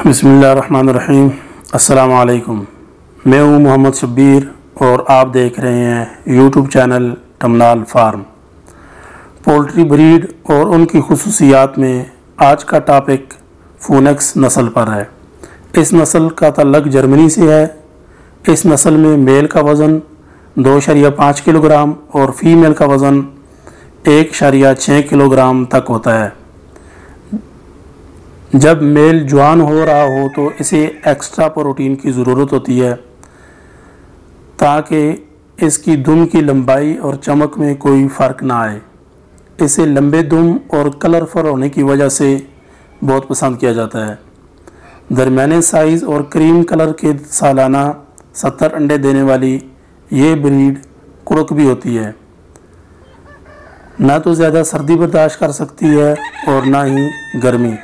बिस्मिल्लाहिर्रहमानिर्रहीम। अस्सलामु अलैकुम। मैं हूँ मोहम्मद शब्बीर और आप देख रहे हैं YouTube channel Tamnal farm. Poultry breed और उनकी खुसूसियात में आज का टॉपिक फोनिक्स नस्ल पर है। इस नस्ल का ताल्लुक जर्मनी से है। इस नस्ल में मेल का वज़न 2.5 किलोग्राम और फीमेल का वज़न 1.6 किलोग्राम तक होता है। जब मेल जवान हो रहा हो तो इसे एक्स्ट्रा प्रोटीन की ज़रूरत होती है ताकि इसकी दुम की लंबाई और चमक में कोई फ़र्क ना आए। इसे लंबे दुम और कलरफुल होने की वजह से बहुत पसंद किया जाता है। दरमियाने साइज़ और क्रीम कलर के सालाना 70 अंडे देने वाली ये ब्रीड कुड़क भी होती है। ना तो ज़्यादा सर्दी बर्दाश्त कर सकती है और ना ही गर्मी।